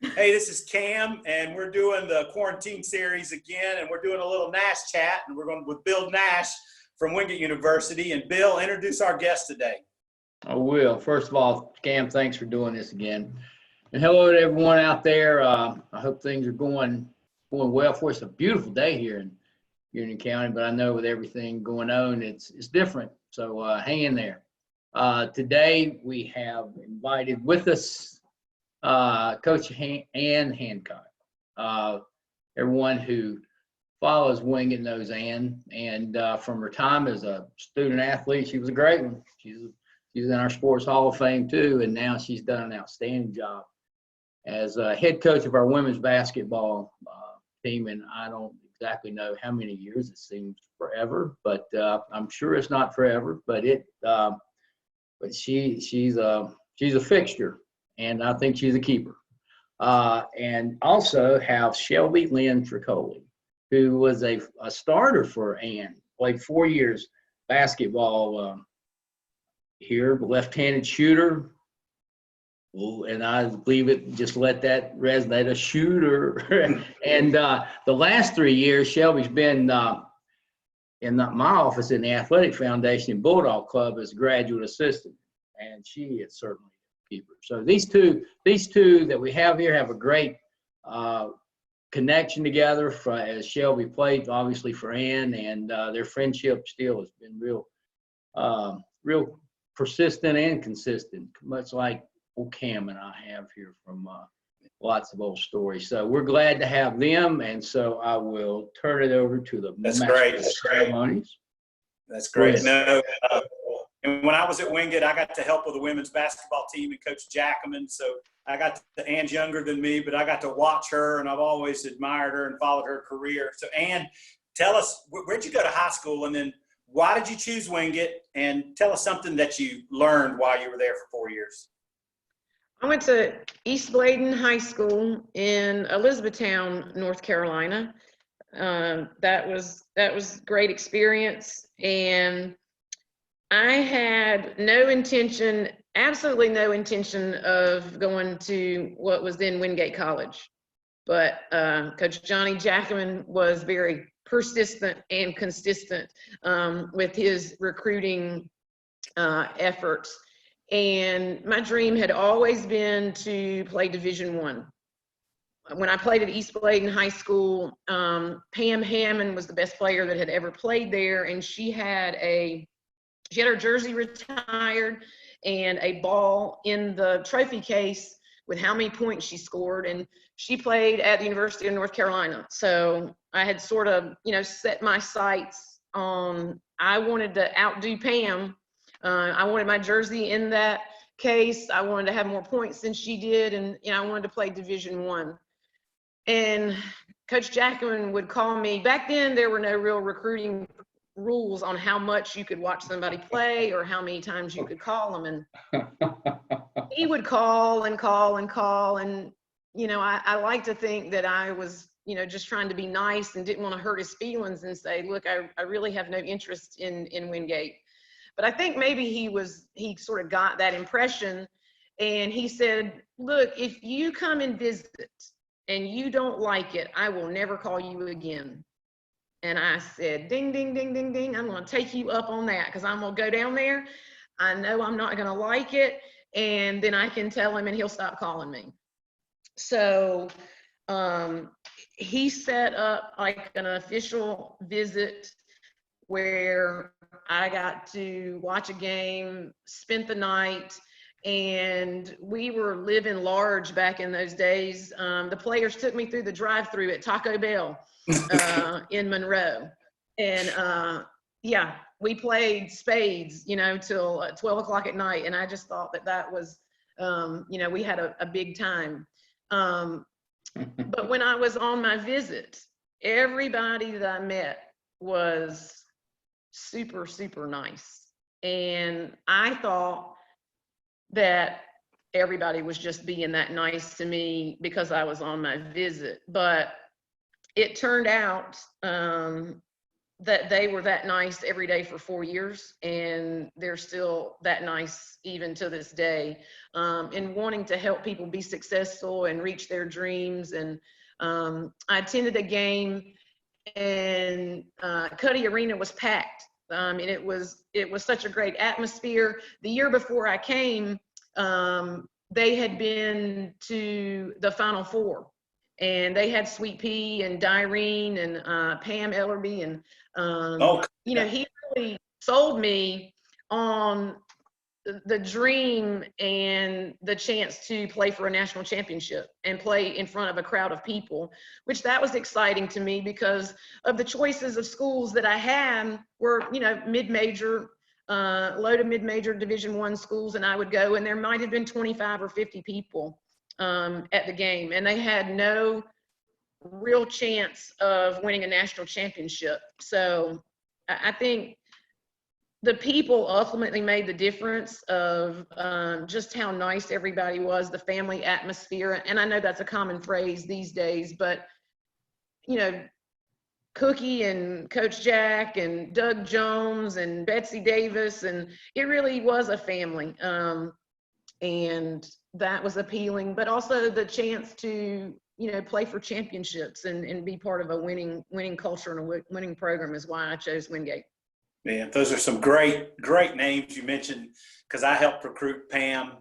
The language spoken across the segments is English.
Hey, this is Cam, and we're doing the quarantine series again, and we're doing a little Nash chat, and we're going with Bill Nash from Wingate University. And Bill, introduce our guest today. I will. First of all, Cam, thanks for doing this again. And hello to everyone out there. I hope things are going well for us. It's a beautiful day here in Union County, but I know with everything going on, it's different. So hang in there. Today we have invited with us Coach Ann Hancock. Everyone who follows Wingate knows Ann, and from her time as a student athlete, she was a great one. She's in our Sports Hall of Fame too, and now she's done an outstanding job as a head coach of our women's basketball team. And I don't exactly know how many years. It seems forever, but I'm sure it's not forever. But she's a fixture, and I think she's a keeper. And also have Shelby Lynn Tricoli, who was a starter for Ann, played 4 years basketball here, left-handed shooter. And I believe it, just let that resonate, a shooter. And the last 3 years, Shelby's been in my office in the Athletic Foundation in Bulldog Club as a graduate assistant, and she is certainly a keeper. So these two that we have here have a great connection together as Shelby played, obviously, for Ann, and their friendship still has been real persistent and consistent, much like old Cam and I have here from lots of old stories. So we're glad to have them, and so I will turn it over to the master of ceremonies. That's great. No, and when I was at Wingate, I got to help with the women's basketball team and Coach Jackman. So I got to, Ann's younger than me, but I got to watch her, and I've always admired her and followed her career. So Ann, tell us, where'd you go to high school, and then why did you choose Wingate? And tell us something that you learned while you were there for 4 years. I went to East Bladen High School in Elizabethtown, North Carolina. That was great experience, and I had absolutely no intention of going to what was then Wingate College. But Coach Johnny Jackman was very persistent and consistent with his recruiting efforts. And my dream had always been to play Division I. When I played at East Bladen High School, Pam Hammond was the best player that had ever played there, and she had her jersey retired and a ball in the trophy case with how many points she scored, and she played at the University of North Carolina. So I had sort of, set my sights on, I wanted to outdo Pam. I wanted my jersey in that case. I wanted to have more points than she did, and I wanted to play Division I. And Coach Jackman would call me. Back then, there were no real recruiting rules on how much you could watch somebody play or how many times you could call them. And he would call and call and call. And, I like to think that I was, just trying to be nice and didn't want to hurt his feelings and say, look, I really have no interest in Wingate. But I think maybe he sort of got that impression, and he said, look, if you come and visit and you don't like it, I will never call you again. And I said, ding, ding, ding, ding, ding. I'm going to take you up on that, because I'm going to go down there. I know I'm not going to like it. And then I can tell him and he'll stop calling me. So he set up like an official visit where I got to watch a game, spent the night, and we were living large back in those days. The players took me through the drive-through at Taco Bell in Monroe. And we played spades, till 12 o'clock at night. And I just thought that was, we had a big time. But when I was on my visit, everybody that I met was super, super nice. And I thought that everybody was just being that nice to me because I was on my visit. But it turned out that they were that nice every day for 4 years, and they're still that nice even to this day, in wanting to help people be successful and reach their dreams. And I attended a game, and Cuddy Arena was packed, and it was such a great atmosphere. The year before I came, they had been to the Final Four, and they had Sweet Pea and Dyrene and Pam Ellerby, and he really sold me on the dream and the chance to play for a national championship and play in front of a crowd of people, which that was exciting to me because of the choices of schools that I had were, mid-major, low to mid-major Division I schools, and I would go, and there might have been 25 or 50 people at the game, and they had no real chance of winning a national championship. So I think the people ultimately made the difference of just how nice everybody was, the family atmosphere. And I know that's a common phrase these days, but, Cookie and Coach Jack and Doug Jones and Betsy Davis, and it really was a family. And that was appealing, but also the chance to, play for championships and be part of a winning culture and a winning program is why I chose Wingate. Man, those are some great names you mentioned, because I helped recruit Pam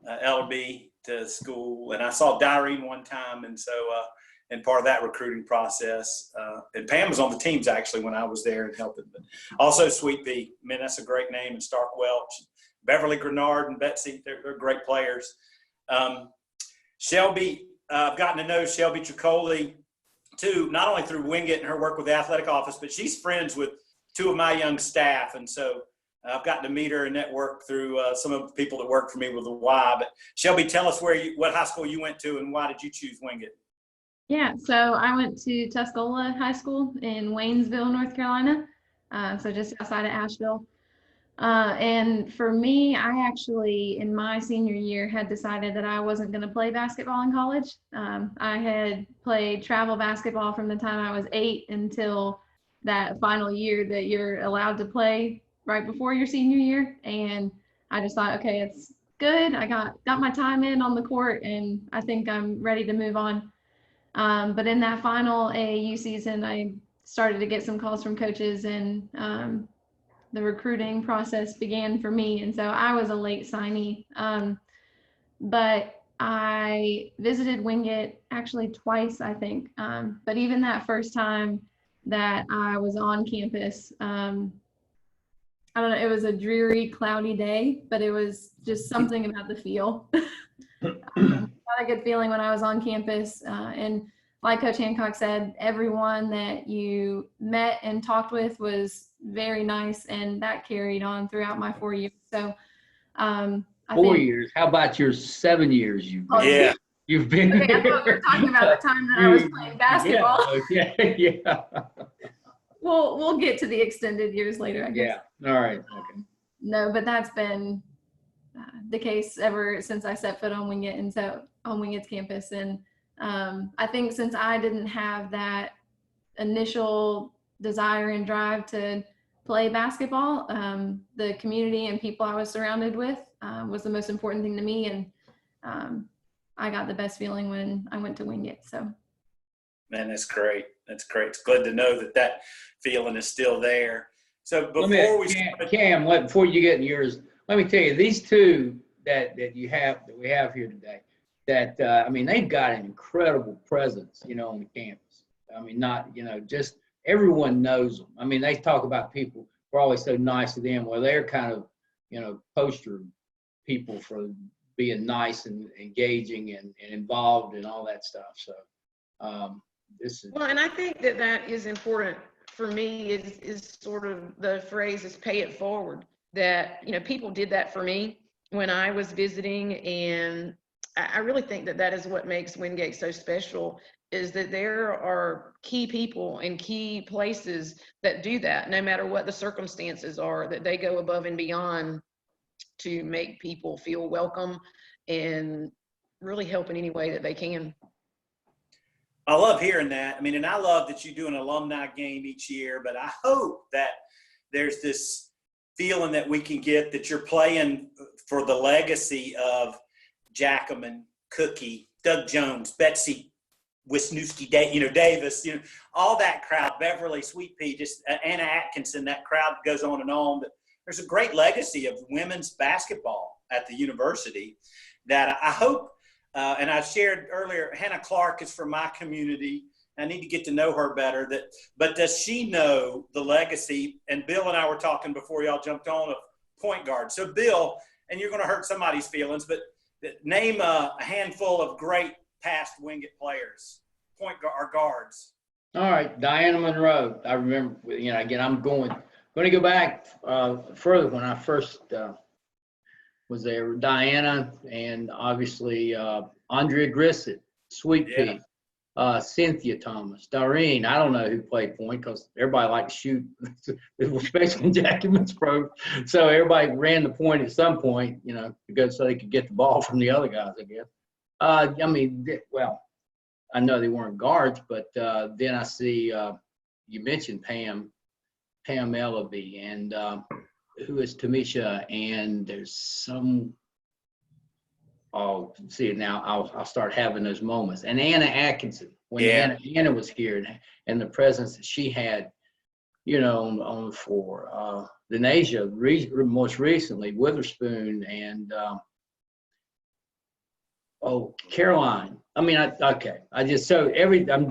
Ellerby to school, and I saw Dyrene one time, and so and part of that recruiting process. And Pam was on the teams actually when I was there and helping. But also Sweet Pea, man, that's a great name, and Stark Welch, Beverly Grenard, and Betsy, they're great players. Shelby, I've gotten to know Shelby Tricoli too, not only through Wingate and her work with the athletic office, but she's friends with two of my young staff, and so I've gotten to meet her and network through some of the people that work for me with the Y. But Shelby, tell us what high school you went to and why did you choose Wingate? Yeah, so I went to Tuscola High School in Waynesville, North Carolina, so just outside of Asheville. And for me, I actually, in my senior year, had decided that I wasn't going to play basketball in college. I had played travel basketball from the time I was 8 until that final year that you're allowed to play right before your senior year. And I just thought, okay, it's good. I got my time in on the court, and I think I'm ready to move on. But in that final AAU season, I started to get some calls from coaches, and the recruiting process began for me. And so I was a late signee. But I visited Wingate actually twice, I think. But even that first time that I was on campus, I don't know, it was a dreary, cloudy day, but it was just something about the feel. Got a good feeling when I was on campus. And like Coach Hancock said, everyone that you met and talked with was very nice, and that carried on throughout my 4 years. So 4 years. How about your 7 years you've been? Yeah. You've been okay, I thought we were talking about the time that I was playing basketball. Yeah. We'll get to the extended years later, I guess. Yeah. All right. Okay. No, but that's been the case ever since I set foot on Wingate, and so on Wingate's campus. And I think since I didn't have that initial desire and drive to play basketball, the community and people I was surrounded with was the most important thing to me. And I got the best feeling when I went to Wingate. So, man, that's great. That's great. It's good to know that feeling is still there. So before before you get in yours, let me tell you, these two that we have here today, that I mean, they've got an incredible presence, on the campus. I mean, just everyone knows them. I mean, they talk about people who are always so nice to them. Well, they're kind of, poster people for being nice and engaging and involved and all that stuff. So this is well, and I think that is important for me. Is sort of the phrase is pay it forward. That people did that for me when I was visiting, and I really think that is what makes Wingate so special. Is that there are key people and key places that do that, no matter what the circumstances are, that they go above and beyond to make people feel welcome and really help in any way that they can. I love hearing that. I mean, and I love that you do an alumni game each year, but I hope that there's this feeling that we can get that you're playing for the legacy of Jackman, Cookie, Doug Jones, Betsy Wisniewski, Davis, all that crowd, Beverly, Sweet Pea, just Anna Atkinson, that crowd goes on and on. But there's a great legacy of women's basketball at the university that I hope, and I shared earlier, Hannah Clark is from my community. I need to get to know her better. But does she know the legacy? And Bill and I were talking before y'all jumped on of point guard. So Bill, and you're going to hurt somebody's feelings, but name a handful of great past Wingate players, point guard or guards. All right, Diana Monroe. I remember, again, I'm going to go back further when I first was there. Diana and obviously Andrea Grissett, Sweet Pea, Cynthia Thomas, Doreen. I don't know who played point because everybody liked to shoot, especially in Jackman's pro. So everybody ran the point at some point, so they could get the ball from the other guys, I guess. I know they weren't guards, but then I see you mentioned Pam Ellaby, and who is Tamisha, and there's some. Oh, see it now. I'll start having those moments. And Anna Atkinson, when Anna was here, and the presence that she had, on for the Nasia, most recently Witherspoon and. Caroline. I mean, I'm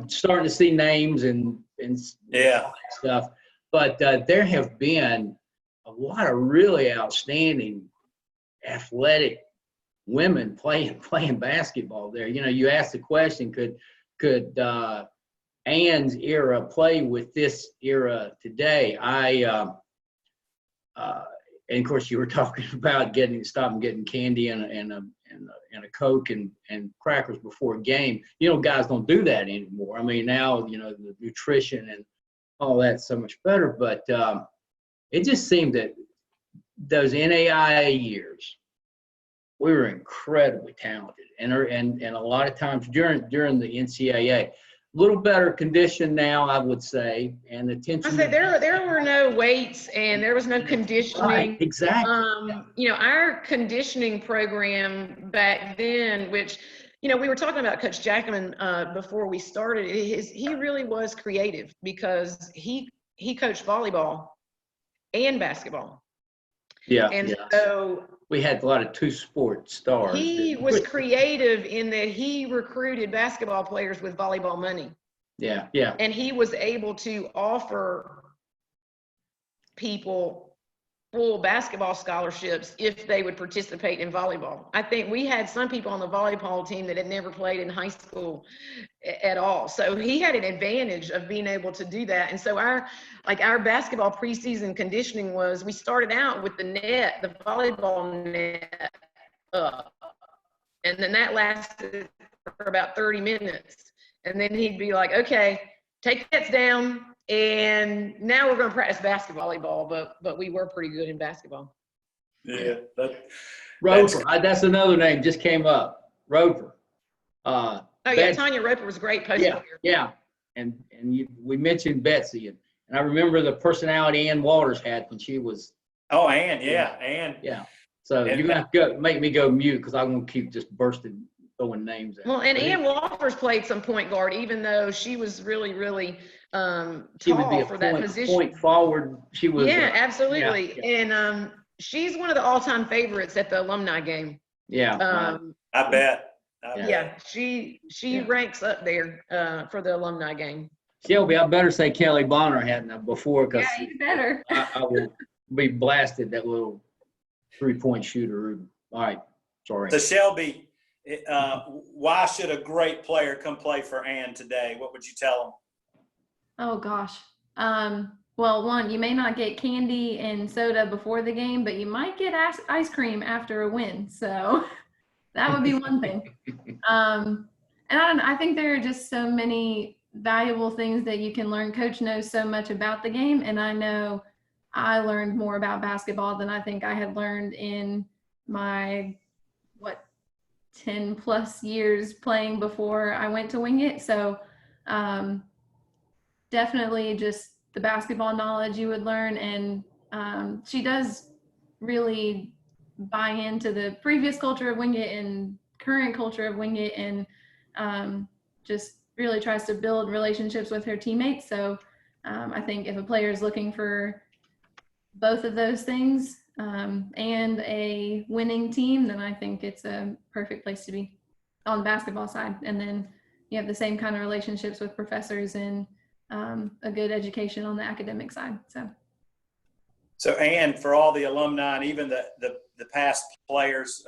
starting to see names and stuff, but there have been a lot of really outstanding athletic women playing basketball there. You asked the question, could Ann's era play with this era today? And of course, you were talking about getting candy and a Coke and crackers before a game. Guys don't do that anymore. I mean, now, the nutrition and all that's so much better. But it just seemed that those NAIA years, we were incredibly talented. And a lot of times during the NCAA, a little better condition now, I would say, and attention. I say there were no weights and there was no conditioning. Right, exactly. Our conditioning program back then, which, we were talking about Coach Jackman before we started. He really was creative because he coached volleyball and basketball. Yeah. And so we had a lot of two-sport stars. He was creative in that he recruited basketball players with volleyball money. Yeah. And he was able to offer people full basketball scholarships if they would participate in volleyball. I think we had some people on the volleyball team that had never played in high school at all. So he had an advantage of being able to do that. And so our basketball preseason conditioning was, we started out with the volleyball net up, and then that lasted for about 30 minutes. And then he'd be like, okay, take nets down. And now we're going to practice volleyball, but we were pretty good in basketball. Yeah. Roper, that's another name just came up. Roper. Tanya Roper was a great post player. Yeah. And we mentioned Betsy, and I remember the personality Ann Walters had when she was. Oh, Ann, Ann. Yeah. So you're going to make me go mute because I'm going to keep just throwing names out. Well, and Ann Walters played some point guard, even though she was really, really tall for that position. Point forward. She was. Yeah, absolutely. Yeah. And she's one of the all-time favorites at the alumni game. Yeah. I bet. Yeah, she ranks up there for the alumni game. Shelby, I better say Kelly Bonner hadn't before, because you better. I will be blasted, that little 3-point shooter. All right, sorry. So Shelby, why should a great player come play for Ann today? What would you tell them? Oh gosh. Well, one, you may not get candy and soda before the game, but you might get ice cream after a win. So that would be one thing. And I think there are just so many valuable things that you can learn. Coach knows so much about the game, and I know I learned more about basketball than I think I had learned in my 10 plus years playing before I went to Wingate. So Definitely just the basketball knowledge you would learn. And she does really buy into the previous culture of Wingate and current culture of Wingate, and just really tries to build relationships with her teammates. So I think if a player is looking for both of those things and a winning team, then I think it's a perfect place to be on the basketball side. And then you have the same kind of relationships with professors and a good education on the academic side. So, Ann, for all the alumni and even the past players,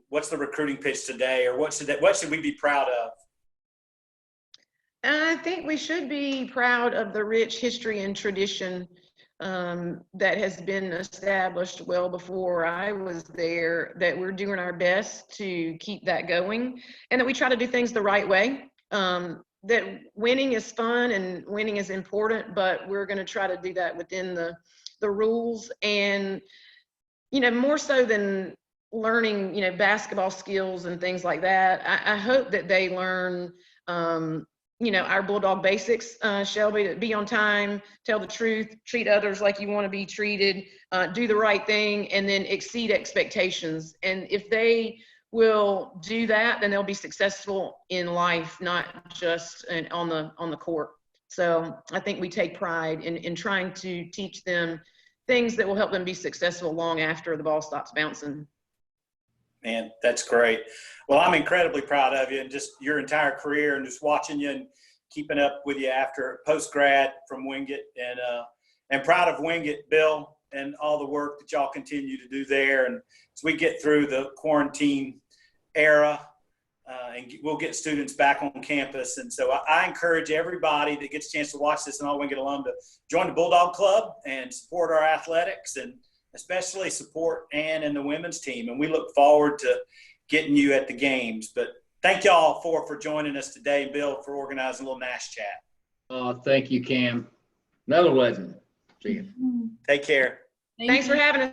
what's the recruiting pitch today, or what should we be proud of? I think we should be proud of the rich history and tradition that has been established well before I was there, that we're doing our best to keep that going, and that we try to do things the right way. That winning is fun and winning is important, but we're going to try to do that within the rules. And, more so than learning, basketball skills and things like that, I hope that they learn, our Bulldog basics, Shelby, to be on time, tell the truth, treat others like you want to be treated, do the right thing, and then exceed expectations. And if they will do that, then they'll be successful in life, not just on the court. So I think we take pride in trying to teach them things that will help them be successful long after the ball stops bouncing. Man, that's great. Well, I'm incredibly proud of you and just your entire career, and just watching you and keeping up with you after post-grad from Wingate, and proud of Wingate, Bill, and all the work that y'all continue to do there. And as we get through the quarantine era, and we'll get students back on campus. And so I encourage everybody that gets a chance to watch this, and all Wingate alum, to join the Bulldog Club and support our athletics, and especially support Ann and the women's team. And we look forward to getting you at the games. But thank y'all for joining us today, and Bill, for organizing a little Nash chat. Thank you, Cam. Another legend. See you. Take care. Thanks for having us.